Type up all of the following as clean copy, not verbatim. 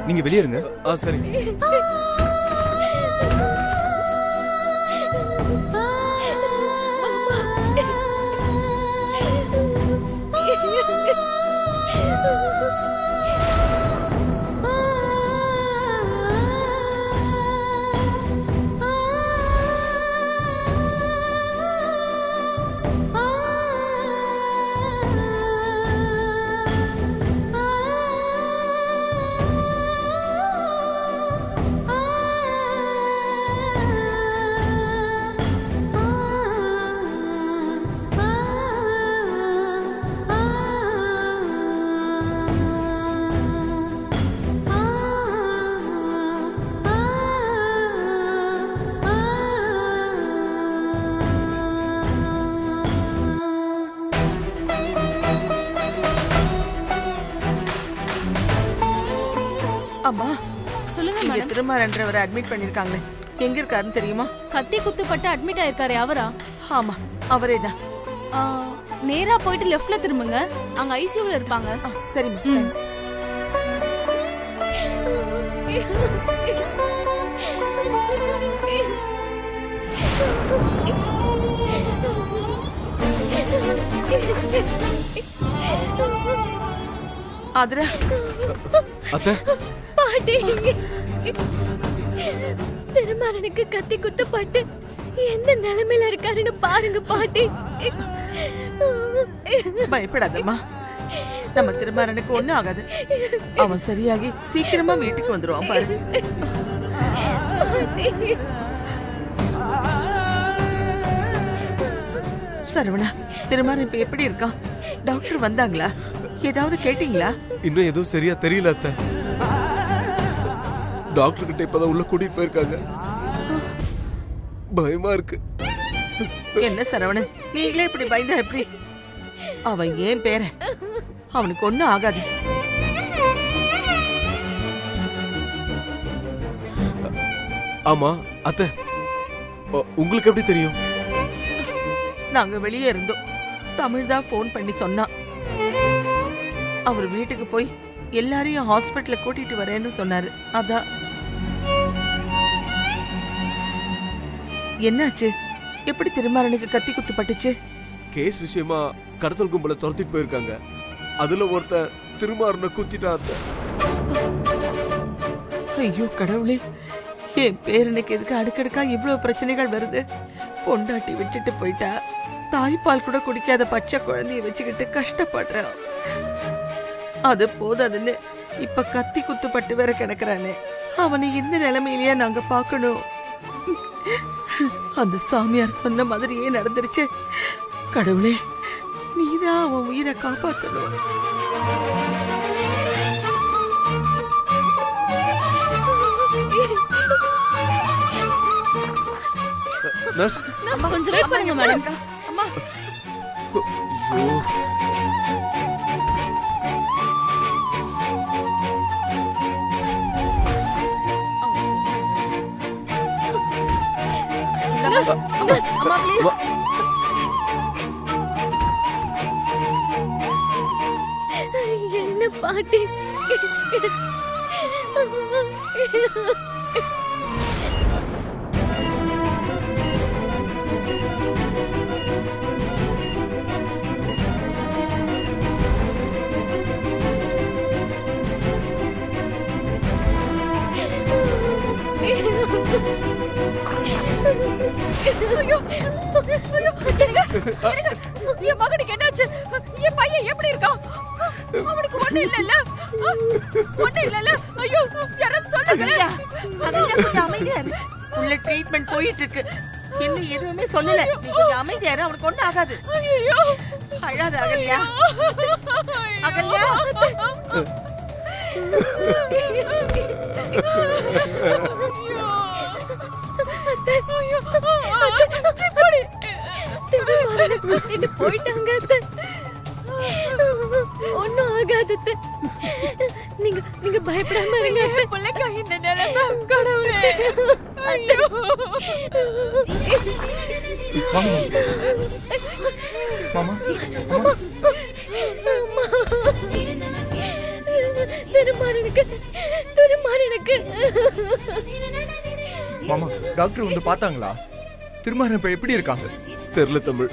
நீங்க வெளியே இருங்க. சரி. அம்மா சொல்லுங்க மேடம். திருமாறன்றவரை அட்மிட் பண்ணிருக்காங்க. எங்க இருக்காருன்னு தெரியுமா? கத்தி குத்துப்பட்டு அட்மிட் ஆயிருக்காரு. அவரா? ஆமா, அவரேதான். நேரா போயிட்டு லெஃப்ட்ல திரும்புங்க. அங்க ஐசியூல இருப்பாங்க. சரிம்மா. ஆதிரா. அத்தை. பாட்டி, திருமாறனுக்கு கத்தி குத்துப்பட்டு எந்த நிலைமையில இருக்காருன்னு பாருங்க பாட்டி. பயப்படாதம்மா, நம்ம திருமாறனுக்கு ஒண்ணும் ஆகாது. அவன் சரியாகி சீக்கிரமா வீட்டுக்கு வந்துருவான் பாரு. சரவணா, திருமாறன் இப்ப எப்படி இருக்கான்? டாக்டர் வந்தாங்களா? ஏதாவது கேட்டீங்களா? இன்னும் எதுவும் சரியா தெரியல அத்தை. டாக்டர் கிட்ட இப்பதான் உள்ள கூட்டிட்டு போயிருக்காங்க. பயமா இருக்கு. என்ன சரவணன், நீங்களே இப்படி பயந்தா எப்படி? அவன் ஏன் பேர, அவனுக்கு ஒண்ணும் ஆகாது. ஆமா அத்தை, உங்களுக்கு எப்படி தெரியும்? நாங்க வெளியே இருந்தோம். தமிழ் தான் போன் பண்ணி சொன்னா. அவர் வீட்டுக்கு போய் எல்லாரையும் ஹாஸ்பிட்டல கூட்டிட்டு வரேன்னு சொன்னாரு. அதான். என்னாச்சு? எப்படி திருமாறனுக்கு கத்தி குத்து பட்டுச்சு? கேஸ் விஷயமா கடத்தல் கும்பல துரத்திட்டு போயிருக்காங்க. அதுல ஒருத்தன் திருமாறனை குத்திட்டா அத்தை. ஐயோ கடவுளே, என் பேரனுக்கு எதுக்கு அடுக்கடுக்கா இவ்வளவு பிரச்சனைகள் வருது? பொண்டாட்டி விட்டுட்டு போயிட்டா, தாய்ப்பால் கூட குடிக்காத பச்சை குழந்தைய வச்சுக்கிட்டு கஷ்டப்படுறான். அது போதாதுன்னு இப்ப கத்தி குத்துப்பட்டு வேற கிடக்குறானே. அவனை இந்த நிலைமையிலேயே நாங்க பாக்கணும். அந்த சாமியார் சொன்ன மாதிரியே நடந்துருச்சு. கடவுளே, நீதான் அவன் உயிரை காப்பாற்றணும். கொஞ்சம் வெயிட் பண்ணுங்க மேடம். அம்மா. என்ன பாட்டி? என் மகனுக்கு என்னாச்சு? என் பையன் எப்படி இருக்கான்? அவனுக்கு ஒண்ணு இல்லல்ல? ஒண்ணு இல்லல்ல? ஐயோ, யாராவது சொல்லுங்க. கொஞ்சம் அமைதியா இரு. உள்ள ட்ரீட்மெண்ட் போயிட்டு இருக்கு. இன்னும் எதுவுமே சொல்லல. நீ கொஞ்சம் அமைதியா இரு. அவனுக்கு ஒண்ணும் ஆகாது. ஐயோ, அழாத அகல்யா. அகல்யா. போயிட்டாங்க. ஒன்னும் ஆகாது. நீங்க பயப்படாம இருங்க. பிள்ளைக்கா இந்த நிலைமை? கடவுளே. ஐயோ. மாமா. மாமா. இருக்கு. மாமா டாக்டர் வந்து பார்த்தாங்களா? திருமாறன் இப்ப எப்படி இருக்காங்க? தெரியல தமிழ்,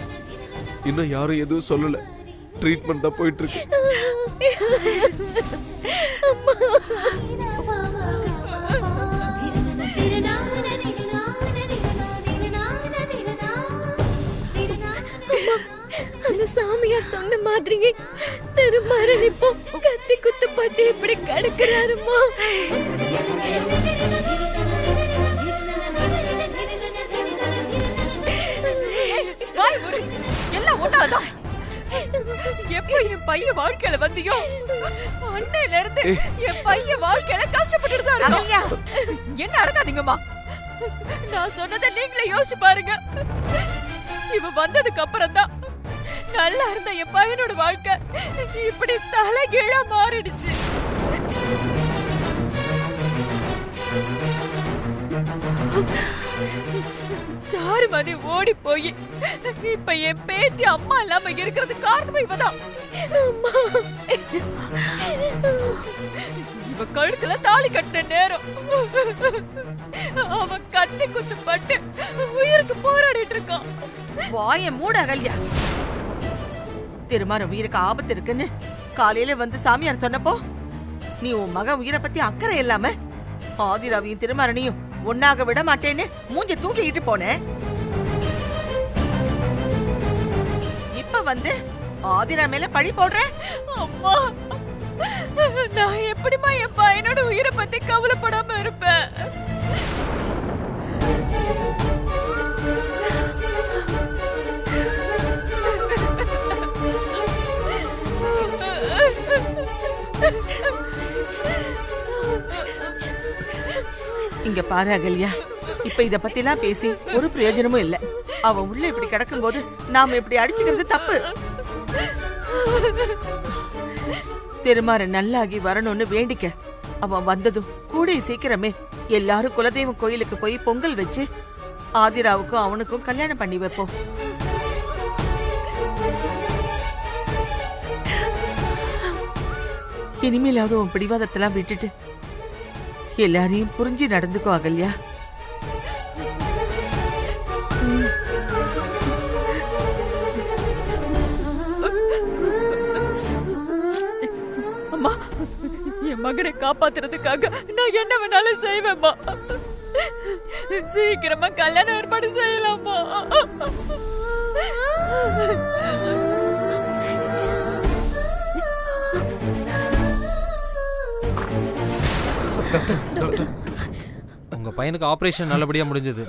இன்னும் யாரும் எதுவும் சொல்லல. ட்ரீட்மெண்ட் தான் போயிட்டு இருக்கு. அந்த சாமியார் சொன்ன மாதிரியே திருமாறன் இப்போ கத்தி குத்துப்பட்டு இப்படி கிடக்குறாருமா. எல்லாம் ஒன்னாலதான். எப்போ என் பையன் வாழ்க்கையில வந்தியோ அன்னையில இருந்து என் பையன் வாழ்க்கையில கஷ்டப்பட்டுட்டு தான் இருக்கான். என்ன அடக்காதீங்கம்மா, நான் சொன்னதை நீங்களே யோசிச்சு பாருங்க. இவ வந்ததுக்கு அப்புறம் தான் நல்லா இருந்த என் பையனோட வாழ்க்கை இப்படி தலைகீழா மாறிடுச்சு. சாருமதி ஓடி போய் இப்ப என் பேத்தி அம்மா இல்லாம இருக்கிறது காரணம் இவதான். இவ கழுத்துல தாலி கட்டின நேரம் அவன் கத்தி குத்து பட்டு உயிருக்கு போராடிட்டு இருக்கான். வாய மூட அகல்யா. திருமாறன் உயிருக்கு ஆபத்து இருக்குன்னு காலையில வந்து சாமியார் சொன்னப்போ நீ உன் மகன் உயிரை பத்தி அக்கறை இல்லாம ஆதிராவையும் திருமாறனையும் ஒன்னாக விட மாட்டேன்னு மூஞ்ச தூக்கிட்டு போனேன். இப்ப வந்து ஆதிரா மேல பழி போடுற. அம்மா, நான் எப்படிமா என் பையனோட உயிரை பத்தி கவலைப்படாம இருப்பேன்? இங்க பாரு அகல்யா, இப்ப இத பத்தி எல்லாம் பேசி ஒரு பிரயோஜனமும் இல்ல. அவ உள்ள இப்படி கிடக்கும் போது நாம இப்படி அடிச்சுக்கிறது தப்பு. திருமாறன் நல்லாகி வரணும்னு வேண்டிக்க. அவன் வந்ததும் கூடிய சீக்கிரமே எல்லாரும் குலதெய்வம் கோயிலுக்கு போய் பொங்கல் வச்சு ஆதிராவுக்கும் அவனுக்கும் கல்யாணம் பண்ணி வைப்போம். இனிமேலாவது உன் பிடிவாதத்தெல்லாம் விட்டுட்டு எல்லாரையும் புரிஞ்சு நடந்துக்கோ அகல்யா. அம்மா, என் மகனை காப்பாத்துறதுக்காக நான் என்ன வேணாலும் செய்வேம்மா. சீக்கிரமா கல்யாணம் ஏற்பாடு செய்யலாமா? உங்க பையனுக்கு ஆபரேஷன் நல்லபடியா முடிஞ்சது.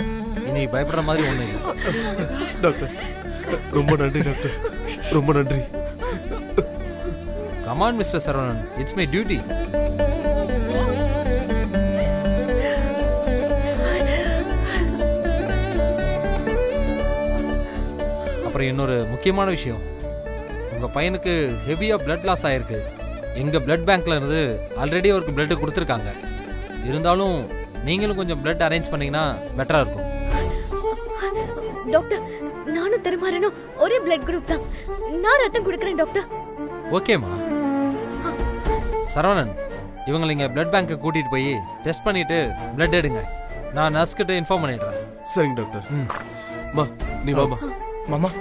இனி பயப்படுற மாதிரி ஒண்ணு இல்லை. டாக்டர் ரொம்ப நன்றி டாக்டர், ரொம்ப நன்றி. Come on mister Saravanan, it's my duty. அப்புறம் இன்னொரு முக்கியமான விஷயம், உங்க பையனுக்கு ஹெவியா பிளட் லாஸ் ஆயிருக்கு. எங்க பிளட் பேங்க்ல இருந்து ஆல்ரெடி அவருக்கு பிளட் கொடுத்துருக்காங்க. இருந்தாலும் நீங்களும் கொஞ்சம் பிளட் அரேஞ்ச் பண்ணீங்கன்னா பெட்டரா இருக்கும். டாக்டர், நானும் திருமாறனும் ஒரே பிளட் குரூப் தான். நான் ரத்தம் கொடுக்கறேன் டாக்டர். ஓகேம்மா. சரவணன், இவங்களை இங்க பிளட் பேங்க்கு கூட்டிட்டு போய் டெஸ்ட் பண்ணிட்டு பிளட் எடுங்க. நான் நர்ஸ் கிட்ட இன்ஃபார்ம் பண்ணிடுறேன். சரிங்க டாக்டர். மா நீ வாமா. மாமா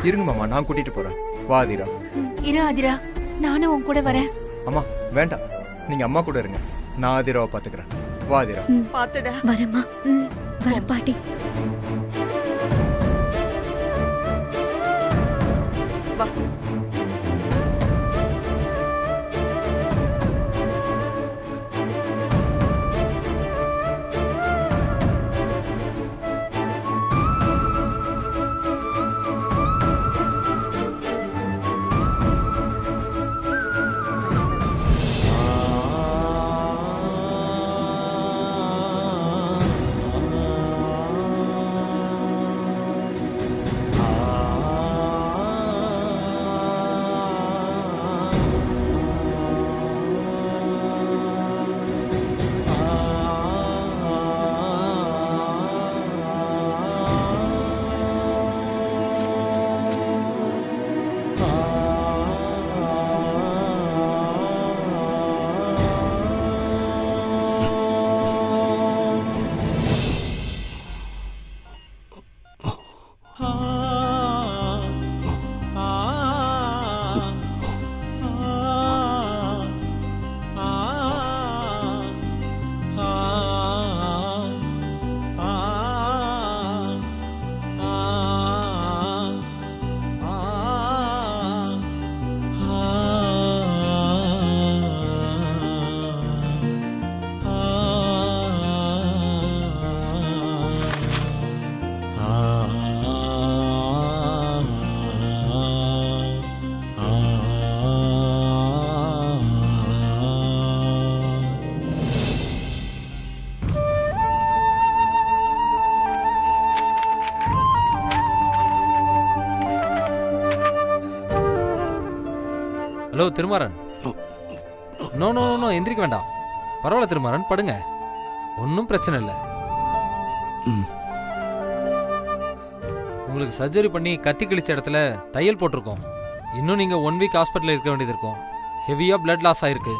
இருங்க மாமா, நான் கூட்டிட்டு போறேன். வா ஆதிரா. இரு ஆதிரா, நானும் உன் கூட வரேன். அம்மா வேண்டாம், நீங்க அம்மா கூட இருங்க, நான் ஆதிராவை பாத்துக்கிறேன். வா ஆதிரா. பாத்துடா. வரேம்மா. வர பாட்டி. வா. Hello Thirumaran. No no no, எந்திரிக்க வேண்டாம். பரவாயில்ல திருமாறன், படுங்க, ஒன்றும் பிரச்சனை இல்லை. உங்களுக்கு சர்ஜரி பண்ணி கத்தி கிழிச்ச இடத்துல தையல் போட்டிருக்கோம். இன்னும் நீங்கள் 1 வீக் ஹாஸ்பிட்டலில் இருக்க வேண்டியது இருக்கும். ஹெவியாக பிளட் லாஸ் ஆயிருக்கு,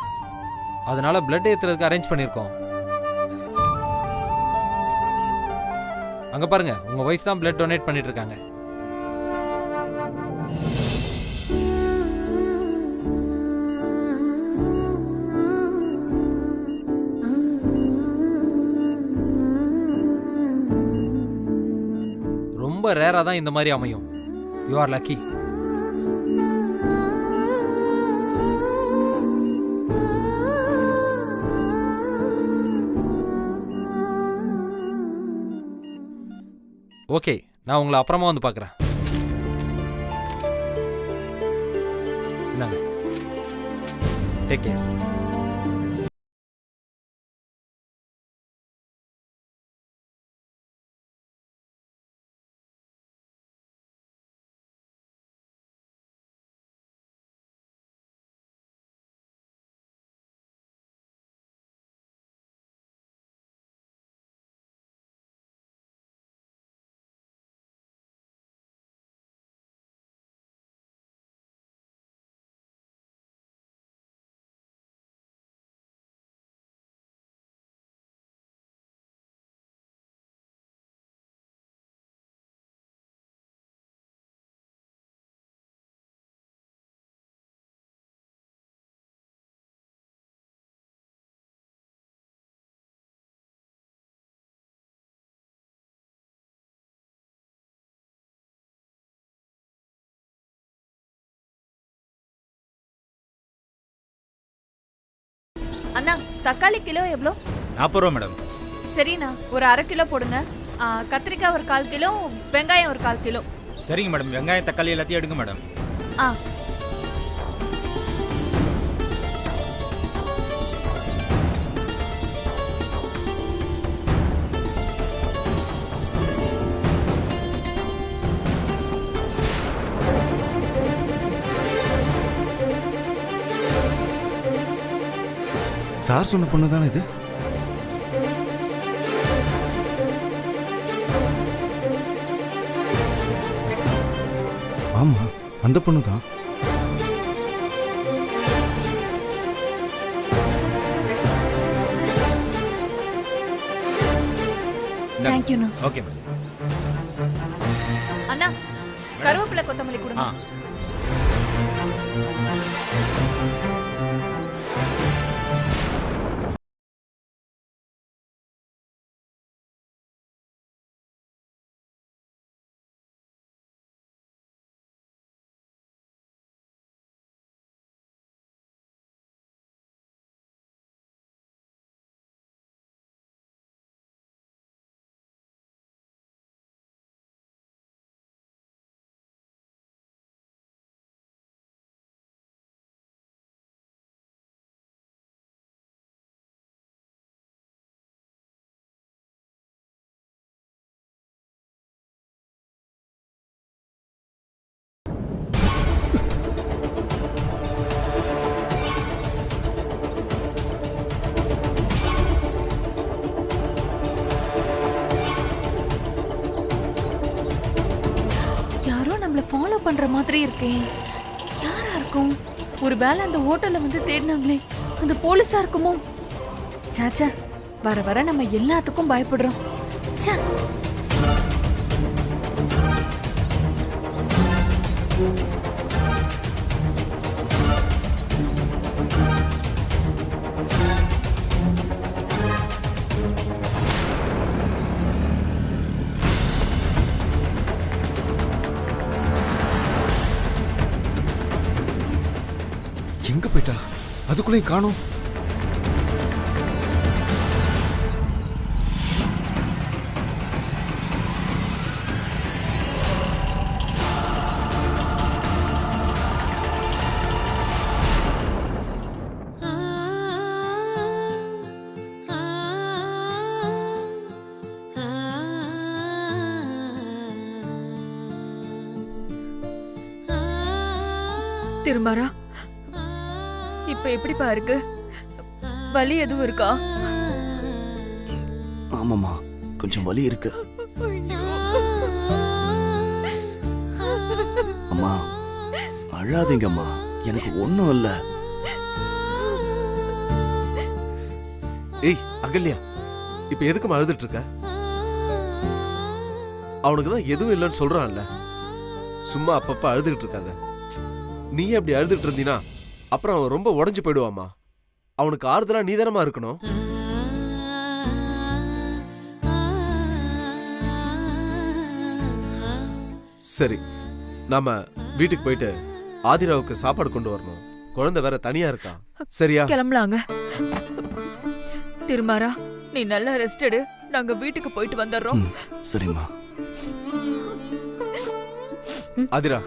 அதனால பிளட் ஏற்றுறதுக்கு அரேஞ்ச் பண்ணியிருக்கோம். அங்கே பாருங்க, உங்கள் ஒய்ஃப் தான் பிளட் டொனேட் பண்ணிட்டு இருக்காங்க. ரொம்ப ரேராக தான் இந்த மாதிரி அமையும். You are lucky. ஓகே, நான் உங்களை அப்புறமா வந்து பார்க்குறேன். என்னங்க, டேக் கேர். அண்ணா, தக்காளி கிலோ எவ்வளோ? 40 ரூபா மேடம். சரிண்ணா, ஒரு 1/2 கிலோ போடுங்க. கத்திரிக்காய் ஒரு 1/4 கிலோ, வெங்காயம் ஒரு 1/4 கிலோ. சரிங்க மேடம், வெங்காயம் தக்காளி எல்லாத்தையும் எடுங்க மேடம். ஆ சார் சொன்ன பொண்ணு தானே இது? ஆமா, அந்த பொண்ணு தான். தேங்க்யூண்ணா. Okay madam. அண்ணா, கருவேப்பிலை கொத்தமல்லி கொடுங்க. ஃபாலோ பண்ற மாதிரி இருக்கே. யாரா இருக்கும்? ஒருவேளை அந்த ஹோட்டல்ல வந்து தேடினாங்களே, அந்த போலீஸா இருக்குமோ? சாச்சா, வர வர நம்ம எல்லாத்துக்கும் பயப்படுறோம். ச்சே. எங்க போயிட்டா? அதுக்குள்ளேயும் காணோம். திருமாரா, இப்ப எப்படிப்பா இருக்கு? வலி எதுவும் இருக்கா? ஆமாம்மா, கொஞ்சம் வலி இருக்கு. அம்மா அழாதீங்கம்மா, எனக்கு ஒண்ணும் இல்ல. ஏய் அகல்யா, இப்ப எதுக்குமா அழுதுட்டு இருக்க? அவனுக்கு தான் எதுவும் இல்லைன்னு சொல்றான்ல, சும்மா அப்பப்ப அழுதுகிட்டு இருக்காத. நீ அப்படி அழுதுட்டு இருந்தீனா அப்புறம் அவன் ரொம்ப உடஞ்சு போயிடுவாமா. அவனுக்கு ஆறுதலா நீ தானமா இருக்கணும். சரி, நாம வீட்டுக்கு போயிட்டு ஆதிராவுக்கு சாப்பாடு கொண்டு வரணும். குழந்தை வேற தனியா இருக்கா. சரியா? கிளம்பலாங்க. திருமாரா, நீ நல்லா ரெஸ்ட் எடு. நாங்க வீட்டுக்கு போயிட்டு வந்துடுறோம். சரிம்மா. ஆதிரா,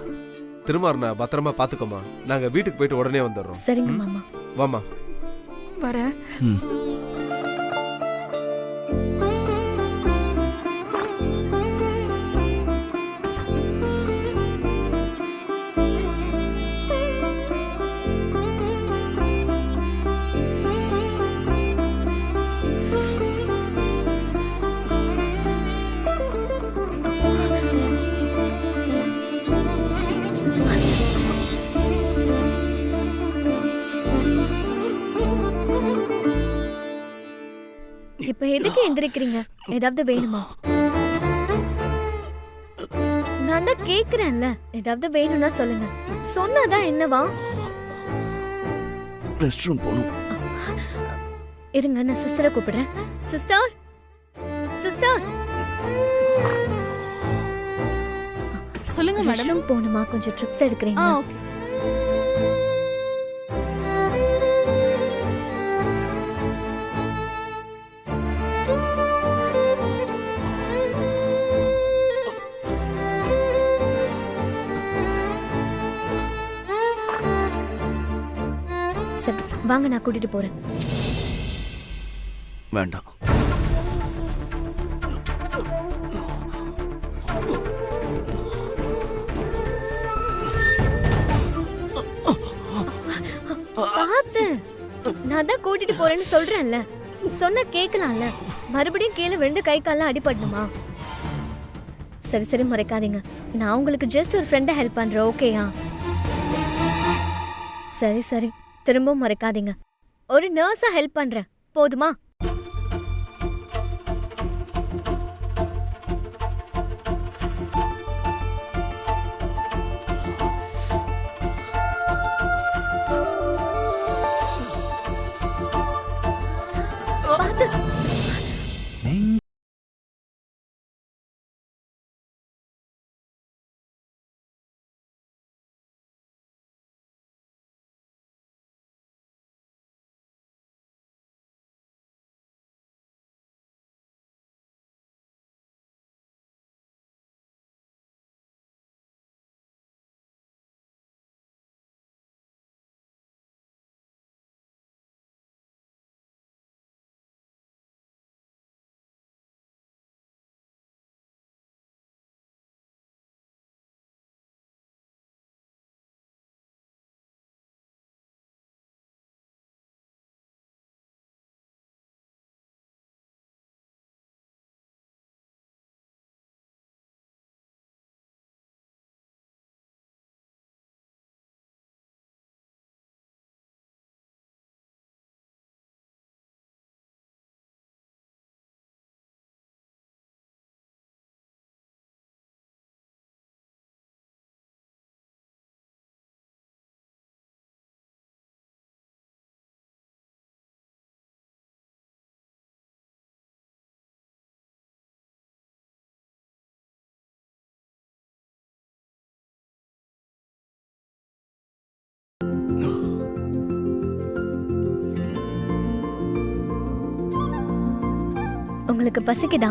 திருமாறனா பத்திரமா பாத்துக்கோமா. நாங்க வீட்டுக்கு போயிட்டு உடனே வந்துடுறோம். சரிங்க மாமா. வாமா. வரேன். இப்ப எதுக்கு எந்திரிக்கிறீங்க? ஏதாவது வேணுமா? நான் தான் கேக்குறேன்ல, ஏதாவது வேணும்னா சொல்லுங்க. சொன்னாதான் என்னவா? ரெஸ்ட் ரூம் போணும். இருங்க, நான் சிஸ்டரை கூப்பிடுறேன். Sister, sister. சொல்லுங்க மேடம். ரெஸ்ட் ரூம் போணுமா? கொஞ்சம் ட்ரிப்ஸ் எடுக்கிறீங்க? ஓகே. சரி வாங்க, நான் கூட்டிட்டு போறேன். வேண்டாம். பாத்து, நான் தான் கூட்டிட்டு போறேன்னு சொல்றேன்ல. சொன்ன கேட்கலாம்ல. மறுபடியும் கீழே விழுந்து கை கால்லாம் அடிபடணுமா? சரி சரி, முறைக்காதீங்க. நான் உங்களுக்கு ஜஸ்ட் ஒரு ஃப்ரெண்டை ஹெல்ப் பண்றேன், ஓகேயா? சரி சரி, திரும்பவும் முறைக்காதீங்க. ஒரு நர்ஸா ஹெல்ப் பண்றேன், போதுமா? பாத்து. உங்களுக்கு பசிக்குதா?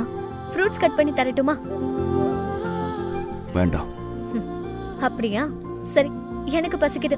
ஃப்ரூட்ஸ் கட் பண்ணி தரட்டுமா? வேண்டாம். அப்படியா? சரி, எனக்கு பசிக்குது.